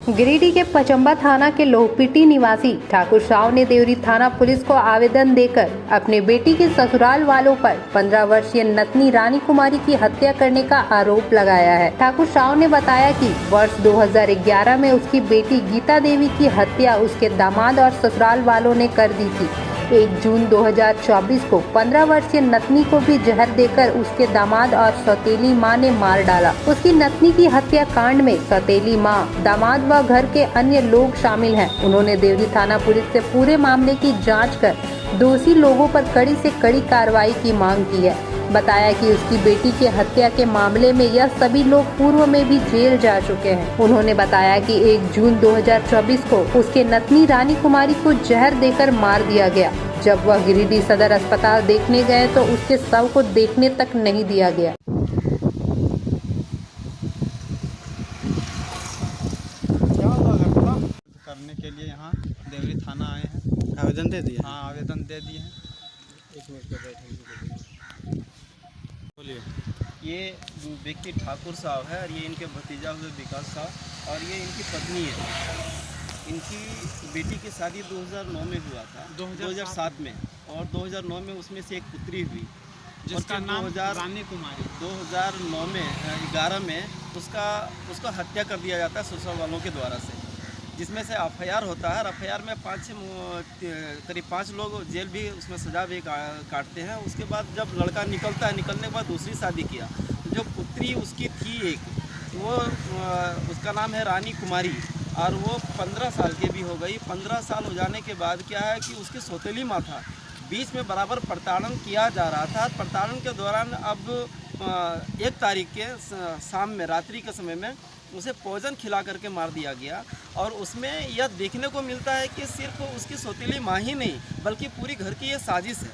गिरिडीह के पचम्बा थाना के लोहपीटी निवासी ठाकुर साव ने देवरी थाना पुलिस को आवेदन देकर अपने बेटी के ससुराल वालों पर 15 वर्षीय नतनी रानी कुमारी की हत्या करने का आरोप लगाया है। ठाकुर साव ने बताया कि वर्ष 2011 में उसकी बेटी गीता देवी की हत्या उसके दामाद और ससुराल वालों ने कर दी थी। 1 जून 2024 को 15 वर्षीय नतनी को भी जहर देकर उसके दामाद और सौतेली मां ने मार डाला। उसकी नतनी की हत्या कांड में सौतेली मां, दामाद व घर के अन्य लोग शामिल हैं। उन्होंने देवरी थाना पुलिस से पूरे मामले की जांच कर दोषी लोगों पर कड़ी से कड़ी कार्रवाई की मांग की है। बताया कि उसकी बेटी की हत्या के मामले में यह सभी लोग पूर्व में भी जेल जा चुके हैं। उन्होंने बताया कि 1 जून 2024 को उसके नतनी रानी कुमारी को जहर देकर मार दिया गया। जब वह गिरिडीह सदर अस्पताल देखने गए तो उसके शव को देखने तक नहीं दिया गया। करने के लिए यहाँ देवरी थाना आए हैं। आवेदन दे दिया? हाँ, आवेदन दे दिए हैं। एक मिनट पे बैठेंगे, बोलिए। ये व्यक्ति ठाकुर साहब है और ये इनके भतीजा हुए विकास साहब और ये इनकी पत्नी है। इनकी बेटी की शादी 2009 में हुआ था, 2007 में, और 2009 में उसमें से एक पुत्री हुई जिसका नाम रानी कुमारी। 2009 में 11 में उसका हत्या कर दिया जाता है ससुराल वालों के द्वारा से, जिसमें से एफआईआर होता है और एफआईआर में करीब 5 लोग जेल भी उसमें सजा भी काटते हैं। उसके बाद जब लड़का निकलता है, निकलने के बाद दूसरी शादी किया। जो पुत्री उसकी थी एक, वो उसका नाम है रानी कुमारी और वो 15 साल की भी हो गई। 15 साल हो जाने के बाद क्या है कि उसकी सौतेली माँ था, बीच में बराबर प्रताड़न किया जा रहा था। प्रताड़न के दौरान अब 1 तारीख के शाम में, रात्रि के समय में उसे पॉइजन खिला करके मार दिया गया। और उसमें यह देखने को मिलता है कि सिर्फ उसकी सौतेली माँ ही नहीं बल्कि पूरी घर की ये साजिश है।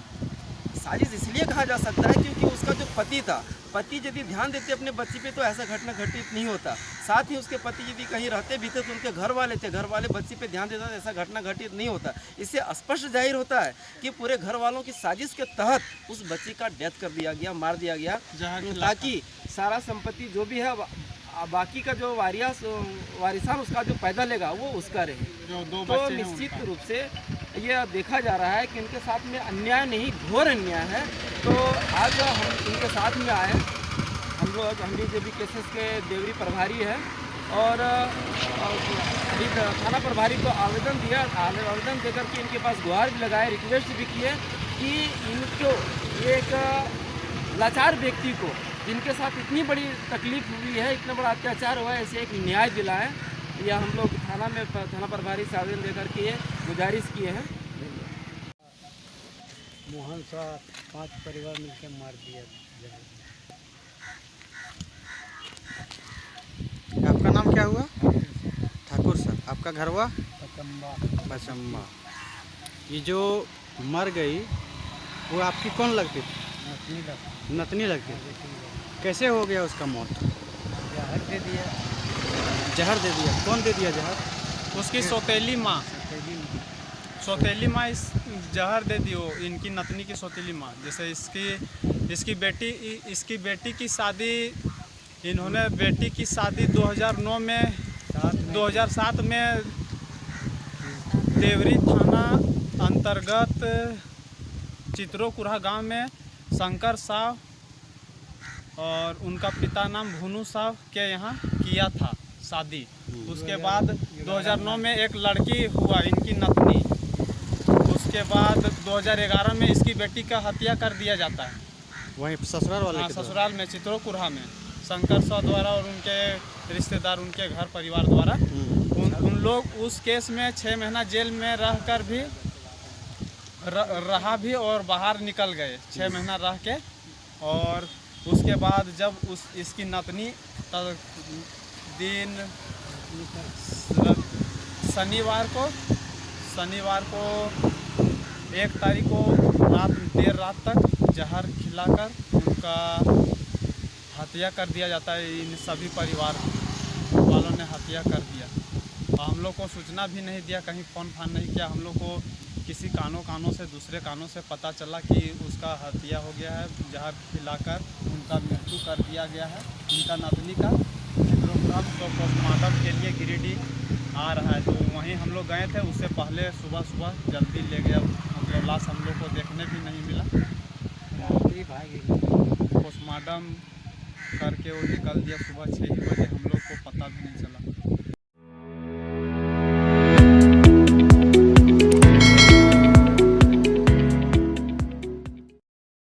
साजिश इसलिए कहा जा सकता है क्योंकि उसका जो पति था, पति यदि ध्यान देते अपने बच्ची पे तो ऐसा घटना घटित नहीं होता। साथ ही उसके पति यदि कहीं रहते भी थे तो उनके घर वाले थे, घर वाले बच्ची पे ध्यान देता तो ऐसा घटना घटित नहीं होता। इससे स्पष्ट जाहिर होता है कि पूरे घर वालों की साजिश के तहत उस बच्ची का डेथ कर दिया गया, मार दिया गया, ताकि सारा संपत्ति जो भी है बाकी का जो वारिसान उसका जो पैदा लेगा वो उसका रहे। तो निश्चित रूप से ये देखा जा रहा है कि इनके साथ में अन्याय नहीं, घोर अन्याय है। तो आज हम इनके साथ में आए, हम भी जो भी केसेस के देवरी प्रभारी है और अभी थाना प्रभारी को आवेदन दिया। आवेदन देकर के इनके पास गुहार भी लगाए, रिक्वेस्ट भी किए कि इनको एक लाचार व्यक्ति को, जिनके साथ इतनी बड़ी तकलीफ हुई है, इतना बड़ा अत्याचार हुआ है, ऐसे एक न्याय दिलाएं। या हम लोग थाना प्रभारी से आवेदन देकर के ये गुजारिश किए हैं। मोहन साहब 5 परिवार मिलकर मार दिया। आपका नाम क्या हुआ? ठाकुर साहब। आपका घर हुआ? पचम्बा। ये जो मर गई वो आपकी कौन लगती थी? नतनी लगती थी। कैसे हो गया उसका मौत? जहर दे दिया। जहर दे दिया? कौन दे दिया जहर? उसकी सौतेली माँ। सौतेली माँ इस जहर दे दी, इनकी नतनी की सौतेली माँ। जैसे इसकी बेटी की शादी, इन्होंने बेटी की शादी 2007 में देवरी थाना अंतर्गत चित्रोकुरा गांव में शंकर साव और उनका पिता नाम भुनू साहब के यहाँ किया था शादी। उसके बाद 2009 में एक लड़की हुआ, इनकी नतनी। उसके बाद 2011 में इसकी बेटी का हत्या कर दिया जाता है वहीं ससुराल वाले? हाँ, ससुराल में चित्रोकुरा में शंकर साव द्वारा और उनके रिश्तेदार, उनके घर परिवार द्वारा। उन लोग उस केस में 6 महीना जेल में रहकर भी रहा भी और बाहर निकल गए 6 महीना रह के। और उसके बाद जब इसकी नतनी दिन शनिवार को 1 तारीख को देर रात तक जहर खिलाकर उनका हत्या कर दिया जाता है। इन सभी परिवार वालों ने हत्या कर दिया और हम लोग को सूचना भी नहीं दिया, कहीं फ़ोन फान नहीं किया। हम लोग को किसी कानों से, दूसरे कानों से पता चला कि उसका हत्या हो गया है, जहर खिलाकर उनका मृत्यु कर दिया गया है। उनका नतनी का चित्रोग्राम को पोस्टमार्टम के लिए गिरिडीह आ रहा है। तो वहीं हम लोग गए थे, उससे पहले सुबह जल्दी ले गया, मतलब लाश हम लोग को देखने भी नहीं मिला। पोस्टमार्टम करके वो निकल दिया सुबह 6 ही बजे, हम लोग को पता भी नहीं चला।